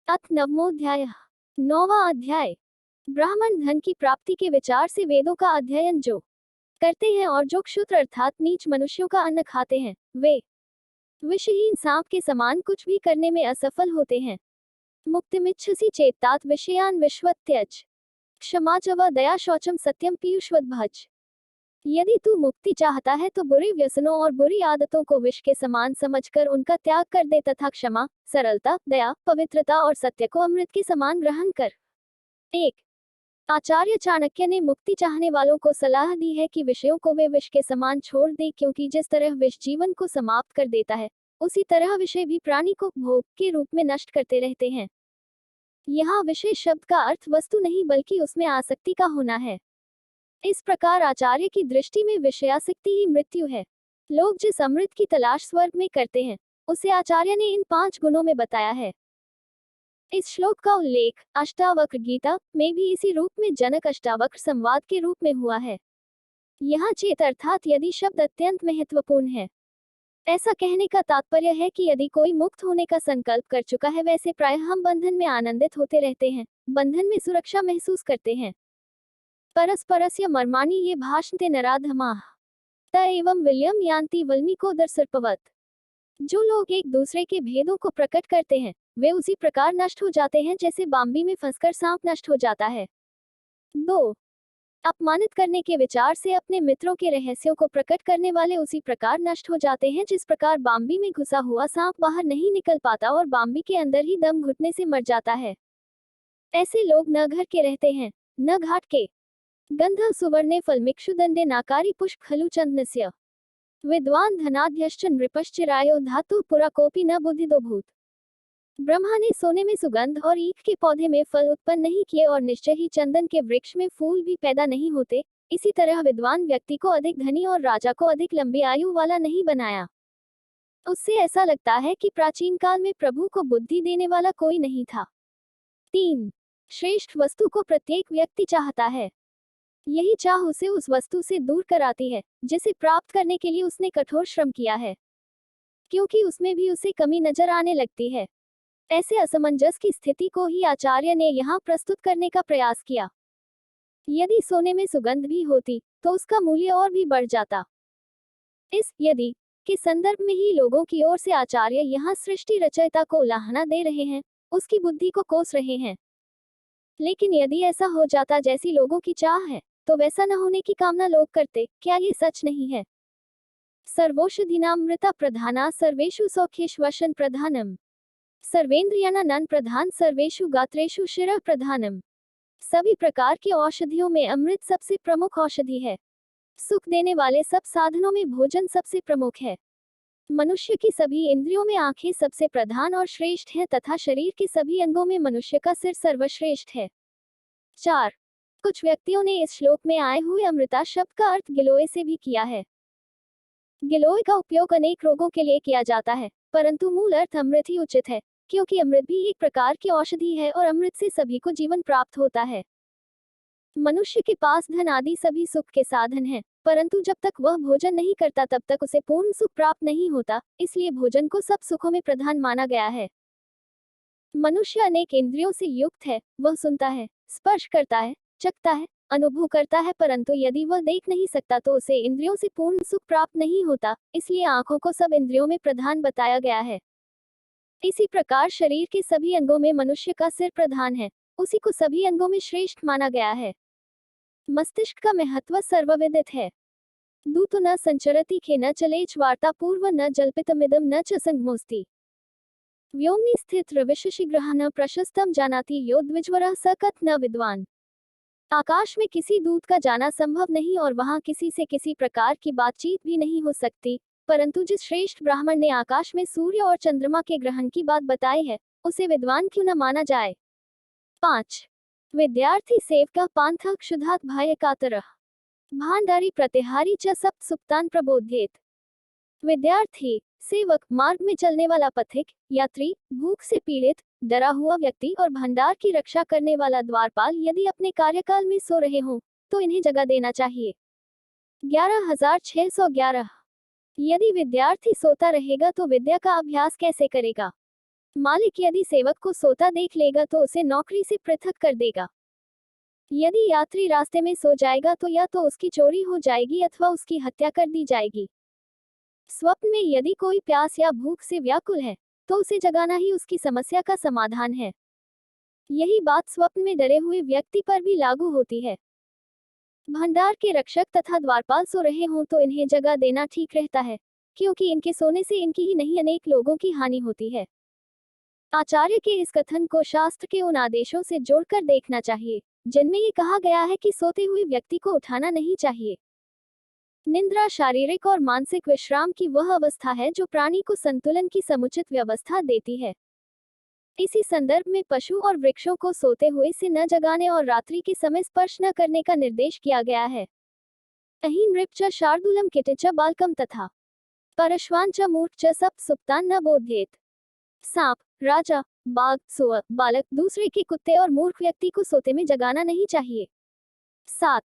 अथ नवमोऽध्याय। 9वां अध्याय। ब्राह्मण धन की प्राप्ति के विचार से वेदों का अध्ययन जो करते हैं और जो क्षुद्र अर्थात नीच मनुष्यों का अन्न खाते हैं, वे विषहीन सांप के समान कुछ भी करने में असफल होते हैं। मुक्तिमिच्छसि चेत्तात विषयान विश्वत त्यज, क्षमा च व दया शौचम सत्यम पीयूषवद भज। यदि तू मुक्ति चाहता है तो बुरे व्यसनों और बुरी आदतों को विष के समान समझकर उनका त्याग कर दे तथा क्षमा, सरलता, दया, पवित्रता और सत्य को अमृत के समान ग्रहण कर। 1. आचार्य चाणक्य ने मुक्ति चाहने वालों को सलाह दी है कि विषयों को वे विष के समान छोड़ दे, क्योंकि जिस तरह विष जीवन को समाप्त कर देता है, उसी तरह विषय भी प्राणी को भोग के रूप में नष्ट करते रहते हैं। यहाँ विषय शब्द का अर्थ वस्तु नहीं बल्कि उसमें आसक्ति का होना है। इस प्रकार आचार्य की दृष्टि में विषयासक्ति ही मृत्यु है। लोग जिस अमृत की तलाश स्वर्ग में करते हैं, उसे आचार्य ने इन 5 गुणों में बताया है। इस श्लोक का उल्लेख अष्टावक्र गीता में भी इसी रूप में जनक अष्टावक्र संवाद के रूप में हुआ है। यहाँ चेत अर्थात यदि शब्द अत्यंत महत्वपूर्ण है। ऐसा कहने का तात्पर्य है कि यदि कोई मुक्त होने का संकल्प कर चुका है, वैसे प्रायः हम बंधन में आनंदित होते रहते हैं, बंधन में सुरक्षा महसूस करते हैं। परस्परस्य मर्माणि ये भाषन्ते नराधमाः त एवं विलयम यान्ति वल्मीकोदर सर्पवत्। जो लोग एक दूसरे के भेदों को प्रकट करते हैं, वे उसी प्रकार नष्ट हो जाते हैं जैसे बांबी में फंसकर सांप नष्ट हो जाता है। 2. अपमानित करने के विचार से अपने मित्रों के रहस्यों को प्रकट करने वाले उसी प्रकार नष्ट हो जाते हैं जिस प्रकार बांबी में घुसा हुआ सांप बाहर नहीं निकल पाता और बांबी के अंदर ही दम घुटने से मर जाता है। ऐसे लोग न घर के रहते हैं, न घाट के। गंध सुवर्णे फलमिक्षुदंडे नाकारी पुष्प खलु चंदनस्य, विद्वान धनाध्यश्च नृपश्चिरायो धातु पुरा कोपी न बुद्धिदो भूत। ब्रह्मा ने सोने में सुगंध और ईख के पौधे में फल उत्पन्न नहीं किए और निश्चय ही चंदन के वृक्ष में फूल भी पैदा नहीं होते। इसी तरह विद्वान व्यक्ति को अधिक धनी और राजा को अधिक लंबी आयु वाला नहीं बनाया। उससे ऐसा लगता है कि प्राचीन काल में प्रभु को बुद्धि देने वाला कोई नहीं था। 3. श्रेष्ठ वस्तु को प्रत्येक व्यक्ति चाहता है। यही चाह उसे उस वस्तु से दूर कराती है जिसे प्राप्त करने के लिए उसने कठोर श्रम किया है, क्योंकि उसमें भी उसे कमी नजर आने लगती है। ऐसे असमंजस की स्थिति को ही आचार्य ने यहाँ प्रस्तुत करने का प्रयास किया। यदि सोने में सुगंध भी होती तो उसका मूल्य और भी बढ़ जाता। इस यदि के संदर्भ में ही लोगों की ओर से आचार्य यहाँ सृष्टि रचयिता को उलाहना दे रहे हैं, उसकी बुद्धि को कोस रहे हैं। लेकिन यदि ऐसा हो जाता जैसी लोगों की चाह है, तो वैसा न होने की कामना लोग करते, क्या ये सच नहीं है? सर्वौषधीनामृता प्रधाना सर्वेषु सौख्येष्वशन प्रधानम, सर्वेंद्रियाणां प्रधान सर्वेषु गात्रेषु शिरः प्रधानम। सभी प्रकार की औषधियों में अमृत सबसे प्रमुख औषधि है। सुख देने वाले सब साधनों में भोजन सबसे प्रमुख है। मनुष्य की सभी इंद्रियों में आंखें सबसे प्रधान और श्रेष्ठ हैं तथा शरीर के सभी अंगों में मनुष्य का सिर सर्वश्रेष्ठ है। 4. कुछ व्यक्तियों ने इस श्लोक में आए हुए अमृता शब्द का अर्थ गिलोय से भी किया है। गिलोय का उपयोग अनेक रोगों के लिए किया जाता है, परंतु मूल अर्थ अमृत ही उचित है, क्योंकि अमृत भी एक प्रकार की औषधि है और अमृत से सभी को जीवन प्राप्त होता है। मनुष्य के पास धन आदि सभी सुख के साधन हैं, परंतु जब तक वह भोजन नहीं करता तब तक उसे पूर्ण सुख प्राप्त नहीं होता, इसलिए भोजन को सब सुखों में प्रधान माना गया है। मनुष्य अनेक इंद्रियों से युक्त है, वह सुनता है, स्पर्श करता है, चखता है, अनुभव करता है, परंतु यदि वह देख नहीं सकता तो उसे इंद्रियों से पूर्ण सुख प्राप्त नहीं होता, इसलिए आंखों को सब इंद्रियों में प्रधान बताया गया है। इसी प्रकार शरीर के सभी अंगों में मनुष्य का सिर प्रधान है, उसी को सभी अंगों में श्रेष्ठ माना गया है। मस्तिष्क का महत्व सर्वविदित है। दूत न संचरति खे न चलेच वार्ता पूर्व न जल्पितमिदम न च संगमोस्ति, व्योमनि स्थित रविशशिग्रह न प्रशस्तम जानाति यो द्विजवरः स कथ न विद्वान। आकाश में किसी दूत का जाना संभव नहीं और वहां किसी से किसी प्रकार की बातचीत भी नहीं हो सकती, परंतु जिस श्रेष्ठ ब्राह्मण ने आकाश में सूर्य और चंद्रमा के ग्रहण की बात बताई है, उसे विद्वान क्यों न माना जाए। 5. विद्यार्थी सेवक पांथ क्षुधात भय कातरः, भांडारी प्रतिहारी च सप्त सुप्तान प्रबोध्येत। विद्यार्थी, सेवक, मार्ग में चलने वाला पथिक, यात्री, भूख से पीड़ित, डरा हुआ व्यक्ति और भंडार की रक्षा करने वाला द्वारपाल यदि अपने कार्यकाल में सो रहे हों, तो इन्हें जगा देना चाहिए। 11,611। यदि विद्यार्थी सोता रहेगा तो विद्या का अभ्यास कैसे करेगा? मालिक यदि सेवक को सोता देख लेगा तो उसे नौकरी से पृथक कर देगा। यदि यात्री रास्ते में सो जाएगा तो या तो उसकी चोरी हो जाएगी अथवा उसकी हत्या कर दी जाएगी। स्वप्न में यदि कोई प्यास या भूख से व्याकुल है तो उसे जगाना ही उसकी समस्या का समाधान है। यही बात स्वप्न में डरे हुए व्यक्ति पर भी लागू होती है। भंडार के रक्षक तथा द्वारपाल सो रहे हों तो इन्हें जगा देना ठीक रहता है, क्योंकि इनके सोने से इनकी ही नहीं अनेक लोगों की हानि होती है। आचार्य के इस कथन को शास्त्र के उन आदेशों से जोड़कर देखना चाहिए जिनमें ये कहा गया है कि सोते हुए व्यक्ति को उठाना नहीं चाहिए। निद्रा शारीरिक और मानसिक विश्राम की वह अवस्था है जो प्राणी को संतुलन की समुचित व्यवस्था देती है। इसी संदर्भ में पशु और वृक्षों को सोते हुए से न जगाने और रात्रि के समय स्पर्श न करने का निर्देश किया गया है। अहि नृप च शार्दूलम किटे च बालकम तथा परश्वान च मूर्ख च सप सुप्तान न बोध्येत। सांप, राजा, बाघ, सुअर, बालक, दूसरे के कुत्ते और मूर्ख व्यक्ति को सोते में जगाना नहीं चाहिए। 7.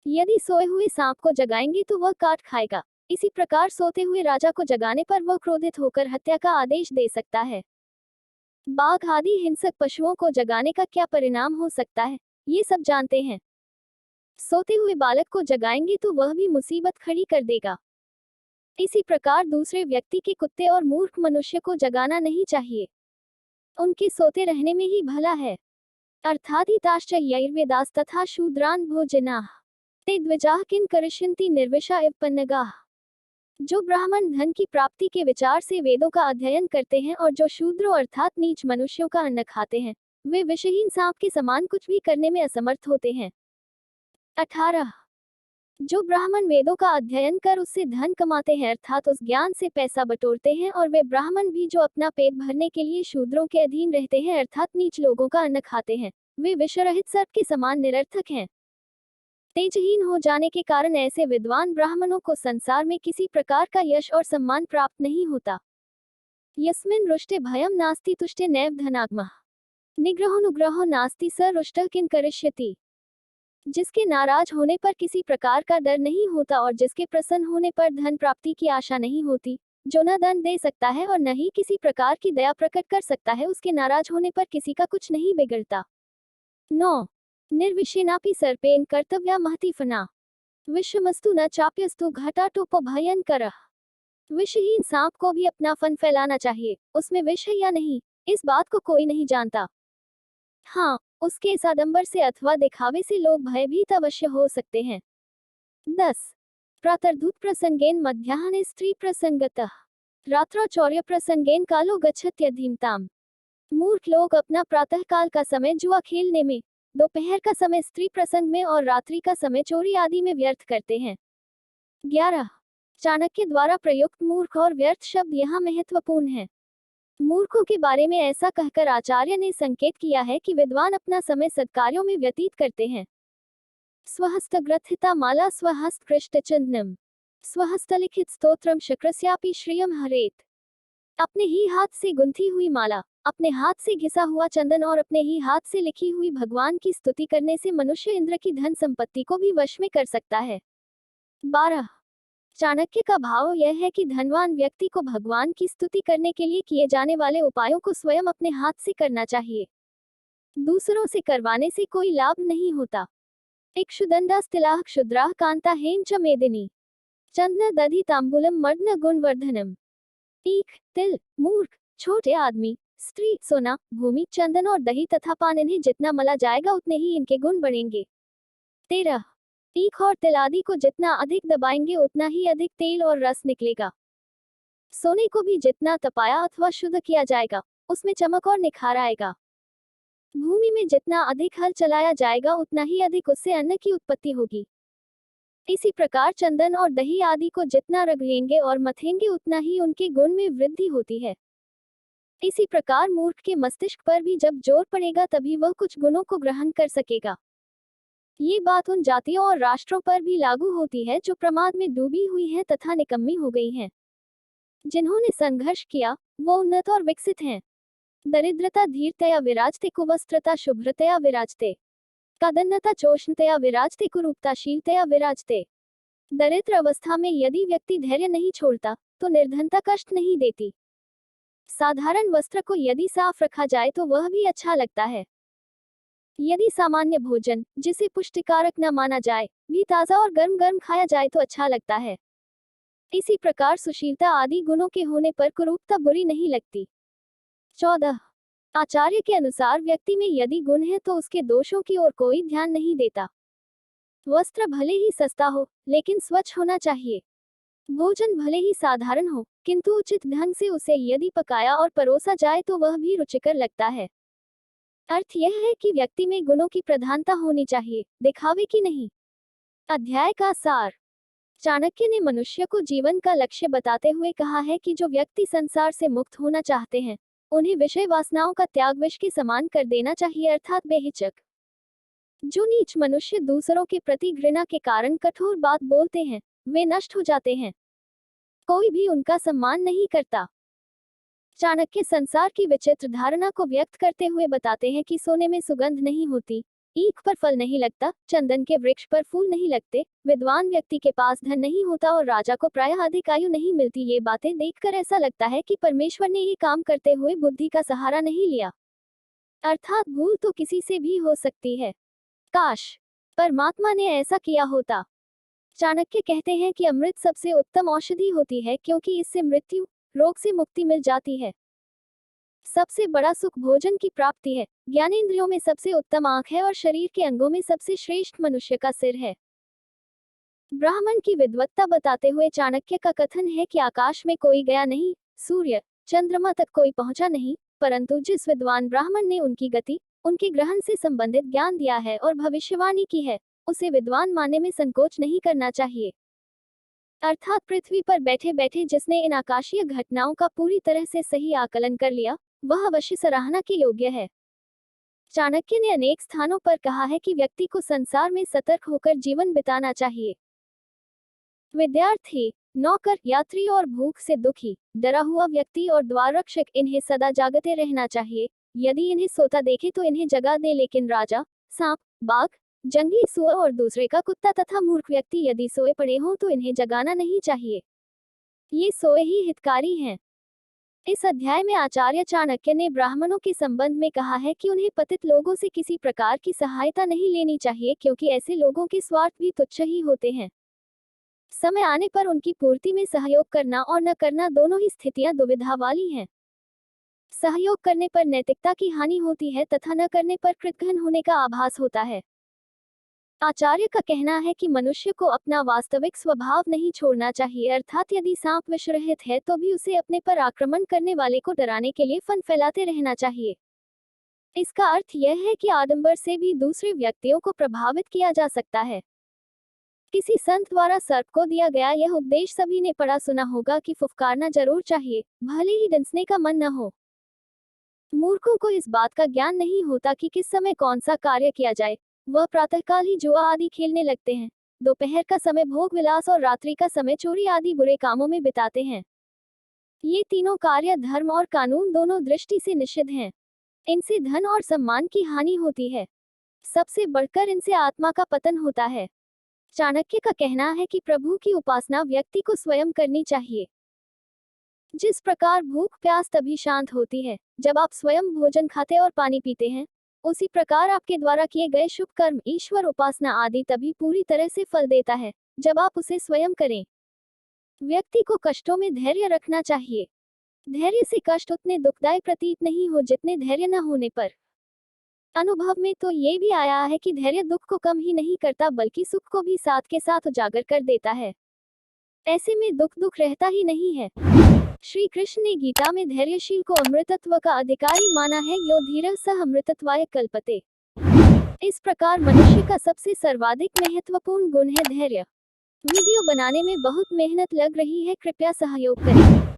यदि सोए हुए सांप को जगाएंगे तो वह काट खाएगा। इसी प्रकार सोते हुए राजा को जगाने पर वह क्रोधित होकर हत्या का आदेश दे सकता है। बाघ आदि हिंसक पशुओं को जगाने का क्या परिणाम हो सकता है, ये सब जानते हैं। सोते हुए बालक को जगाएंगे तो वह भी मुसीबत खड़ी कर देगा। इसी प्रकार दूसरे व्यक्ति के कुत्ते और मूर्ख मनुष्य को जगाना नहीं चाहिए। उनके सोते रहने में ही भला है। अर्थात हिताश्च यैर्वेदास तथा शूद्रान भोजनाः ते द्विजाः किं करिष्यन्ति निर्विशा इव पन्नगाः। जो ब्राह्मण धन की प्राप्ति के विचार से वेदों का अध्ययन करते हैं और जो शूद्रों अर्थात नीच मनुष्यों का अन्न खाते हैं, वे विषहीन सांप के समान कुछ भी करने में असमर्थ होते हैं। 18. जो ब्राह्मण वेदों का अध्ययन कर उससे धन कमाते हैं अर्थात उस ज्ञान से पैसा बटोरते हैं, और वे ब्राह्मण भी जो अपना पेट भरने के लिए शूद्रों के अधीन रहते हैं अर्थात नीच लोगों का अन्न खाते हैं, वे विषरहित सर्प के समान निरर्थक हैं। तेजहीन हो जाने के कारण ऐसे विद्वान ब्राह्मणों को संसार में किसी प्रकार का यश और सम्मान प्राप्त नहीं होता। यस्मिन् रुष्टे भयम नास्ति तुष्टे नैव धनागमः निग्रहोनुग्रहो नास्ति स रुष्टः किं करिष्यति। जिसके नाराज होने पर किसी प्रकार का डर नहीं होता और जिसके प्रसन्न होने पर धन प्राप्ति की आशा नहीं होती, जो न दंड दे सकता है और न ही किसी प्रकार की दया प्रकट कर सकता है, उसके नाराज होने पर किसी का कुछ नहीं बिगड़ता। 9. निर्विशेनापि सर्पेण कर्तव्या महती फना विषमस्तु न चाप्यस्तु घटाटोपो भयंकरः। विषहीन सांप को भी अपना फन फैलाना चाहिए, उसमें विष है या नहीं इस बात को कोई नहीं जानता। हाँ, उसके इस आडंबर से अथवा दिखावे से लोग भयभीत अवश्य हो सकते हैं। 10. प्रातर्धूत प्रसंगेन मध्याह्ने स्त्री प्रसंगतः रात्रौचौर्य प्रसंगेन कालो गच्छत्यधीमताम्। मूर्ख लोग अपना प्रातः काल का समय जुआ खेलने में, दोपहर का समय स्त्री प्रसंग में और रात्रि का समय चोरी आदि में व्यर्थ करते हैं। 11. चाणक्य द्वारा प्रयुक्त मूर्ख और व्यर्थ शब्द यहाँ महत्वपूर्ण है। मूर्खों के बारे में ऐसा कहकर आचार्य ने संकेत किया है कि विद्वान अपना समय सत्कार्यों में व्यतीत करते हैं। स्वहस्तग्रथिता माला स्वहस्तकृष्टचंदनम स्वहस्तलिखित स्तोत्रम शक्रस्यापि श्रियम हरेत। अपने ही हाथ से गुंथी हुई माला, अपने हाथ से घिसा हुआ चंदन और अपने ही हाथ से लिखी हुई भगवान की स्तुति करने से मनुष्य इंद्र की धन संपत्ति को भी वश में कर सकता है। 12. चाणक्य का भाव यह है कि धनवान व्यक्ति को भगवान की स्तुति करने के लिए किए जाने वाले उपायों को स्वयं अपने हाथ से करना चाहिए। दूसरों से करवाने से कोई लाभ नहीं होता। इक्षुदंडास्तिलाह क्षुद्राः कांता हेम च मेदिनी चंदन दधि तांबूलम मर्दन गुणवर्धनम। ईख, तिल, मूर्ख, छोटे आदमी, स्त्री, सोना, भूमि, चंदन और दही तथा पान, इन्हें जितना मला जाएगा उतने ही इनके गुण बढ़ेंगे। 13. ईख और तिल आदि को जितना अधिक दबाएंगे उतना ही अधिक तेल और रस निकलेगा। सोने को भी जितना तपाया अथवा शुद्ध किया जाएगा उसमें चमक और निखार आएगा। भूमि में जितना अधिक हल चलाया जाएगा उतना ही अधिक उससे अन्न की उत्पत्ति होगी। इसी प्रकार चंदन और दही आदि को जितना रगड़ेंगे और मथेंगे उतना ही उनके गुण में वृद्धि होती है। इसी प्रकार मूर्ख के मस्तिष्क पर भी जब जोर पड़ेगा तभी वह कुछ गुणों को ग्रहण कर सकेगा। ये बात उन जातियों और राष्ट्रों पर भी लागू होती है जो प्रमाद में डूबी हुई हैं तथा निकम्मी हो गई हैं। जिन्होंने संघर्ष किया वो उन्नत और विकसित हैं। दरिद्रता धीरतया विराजते, कुवस्त्रता शुभ्रतया विराजते, कादन्नता चोष्णतया विराजते, कुरूपताशीलतया विराजते। दरिद्र अवस्था में यदि व्यक्ति धैर्य नहीं छोड़ता तो निर्धनता कष्ट नहीं देती। साधारण वस्त्र को यदि साफ रखा जाए तो वह भी अच्छा लगता है। यदि सामान्य भोजन, जिसे पुष्टिकारक न माना जाए, भी ताज़ा और गर्म गर्म खाया जाए तो अच्छा लगता है। इसी प्रकार सुशीलता आदि गुणों के होने पर कुरूपता बुरी नहीं लगती। 14। आचार्य के अनुसार व्यक्ति में यदि गुण है तो उसके दोषों की ओर कोई ध्यान नहीं देता। वस्त्र भले ही सस्ता हो, लेकिन स्वच्छ होना चाहिए। भोजन भले ही साधारण हो, किंतु उचित ढंग से उसे यदि पकाया और परोसा जाए तो वह भी रुचिकर लगता है। अर्थ यह है कि व्यक्ति में गुणों की प्रधानता होनी चाहिए, दिखावे की नहीं। अध्याय का सार। चाणक्य ने मनुष्य को जीवन का लक्ष्य बताते हुए कहा है कि जो व्यक्ति संसार से मुक्त होना चाहते हैं, उन्हें विषय वासनाओं का त्याग विष के समान कर देना चाहिए, अर्थात बेहिचक। जो नीच मनुष्य दूसरों के प्रति घृणा के कारण कठोर बात बोलते हैं, वे नष्ट हो जाते हैं। कोई भी उनका सम्मान नहीं करता। चाणक्य संसार की विचित्र धारणा को व्यक्त करते हुए बताते हैं कि सोने में सुगंध नहीं होती, ईख पर फल नहीं लगता, चंदन के वृक्ष पर फूल नहीं लगते, विद्वान व्यक्ति के पास धन नहीं होता और राजा को प्रायः अधिक आयु नहीं मिलती। ये बातें देखकर ऐसा लगता है कि परमेश्वर ने ये काम करते हुए बुद्धि का सहारा नहीं लिया। अर्थात भूल तो किसी से भी हो सकती है, काश परमात्मा ने ऐसा किया होता। चाणक्य कहते हैं कि अमृत सबसे उत्तम औषधि होती है, क्योंकि इससे मृत्यु, रोग से मुक्ति मिल जाती है। सबसे बड़ा सुख भोजन की प्राप्ति है। ज्ञानेंद्रियों में सबसे उत्तम आंख है और शरीर के अंगों में सबसे श्रेष्ठ मनुष्य का सिर है। ब्राह्मण की विद्वत्ता बताते हुए चाणक्य का कथन है कि आकाश में कोई गया नहीं, सूर्य चंद्रमा तक कोई पहुंचा नहीं, परंतु जिस विद्वान ब्राह्मण ने उनकी गति, उनके ग्रहण से संबंधित ज्ञान दिया है और भविष्यवाणी की है, उसे विद्वान मानने में संकोच नहीं करना चाहिए। अर्थात पृथ्वी पर बैठे बैठे जिसने इन आकाशीय घटनाओं का पूरी तरह से सही आकलन कर लिया, वह अवश्य सराहना के योग्य है। चाणक्य ने अनेक स्थानों पर कहा है कि व्यक्ति को संसार में सतर्क होकर जीवन बिताना चाहिए। विद्यार्थी, नौकर, यात्री और भूख से दुखी, डरा हुआ व्यक्ति और द्वाररक्षक, इन्हें सदा जागते रहना चाहिए। यदि इन्हें सोता देखे तो इन्हें जगा दे, लेकिन राजा, सांप, बाघ, जंगली सुअर और दूसरे का कुत्ता तथा मूर्ख व्यक्ति यदि सोए पड़े हों तो इन्हें जगाना नहीं चाहिए। ये सोए ही हितकारी हैं। इस अध्याय में आचार्य चाणक्य ने ब्राह्मणों के संबंध में कहा है कि उन्हें पतित लोगों से किसी प्रकार की सहायता नहीं लेनी चाहिए, क्योंकि ऐसे लोगों के स्वार्थ भी तुच्छ ही होते हैं। समय आने पर उनकी पूर्ति में सहयोग करना और न करना, दोनों ही स्थितियां दुविधा वाली हैं। सहयोग करने पर नैतिकता की हानि होती है तथा न करने पर कृतघ्न होने का आभास होता है। आचार्य का कहना है कि मनुष्य को अपना वास्तविक स्वभाव नहीं छोड़ना चाहिए, अर्थात यदि सांप विषरहित है तो भी उसे अपने पर आक्रमण करने वाले को डराने के लिए फन फैलाते रहना चाहिए। इसका अर्थ यह है कि आडंबर से भी दूसरे व्यक्तियों को प्रभावित किया जा सकता है। किसी संत द्वारा सर्प को दिया गया यह उपदेश सभी ने पढ़ा सुना होगा कि फुफकारना जरूर चाहिए, भले ही डंसने का मन न हो। मूर्खों को इस बात का ज्ञान नहीं होता कि किस समय कौन सा कार्य किया जाए। वह प्रातःकाल ही जुआ आदि खेलने लगते हैं, दोपहर का समय भोग विलास और रात्रि का समय चोरी आदि बुरे कामों में बिताते हैं। ये तीनों कार्य धर्म और कानून दोनों दृष्टि से निषिद्ध हैं। इनसे धन और सम्मान की हानि होती है। सबसे बढ़कर इनसे आत्मा का पतन होता है। चाणक्य का कहना है कि प्रभु की उपासना व्यक्ति को स्वयं करनी चाहिए। जिस प्रकार भूख प्यास तभी शांत होती है जब आप स्वयं भोजन खाते और पानी पीते हैं, उसी प्रकार आपके द्वारा किए गए शुभ कर्म, ईश्वर उपासना आदि तभी पूरी तरह से फल देता है जब आप उसे स्वयं करें। व्यक्ति को कष्टों में धैर्य रखना चाहिए। धैर्य से कष्ट उतने दुखदायी प्रतीत नहीं हो जितने धैर्य न होने पर। अनुभव में तो ये भी आया है कि धैर्य दुख को कम ही नहीं करता बल्कि सुख को भी साथ के साथ उजागर कर देता है। ऐसे में दुख रहता ही नहीं है। श्री कृष्ण ने गीता में धैर्यशील को अमृतत्व का अधिकारी माना है, यो धीरः सः अमृतत्वाय कल्पते। इस प्रकार मनुष्य का सबसे सर्वाधिक महत्वपूर्ण गुण है धैर्य। वीडियो बनाने में बहुत मेहनत लग रही है, कृपया सहयोग करें।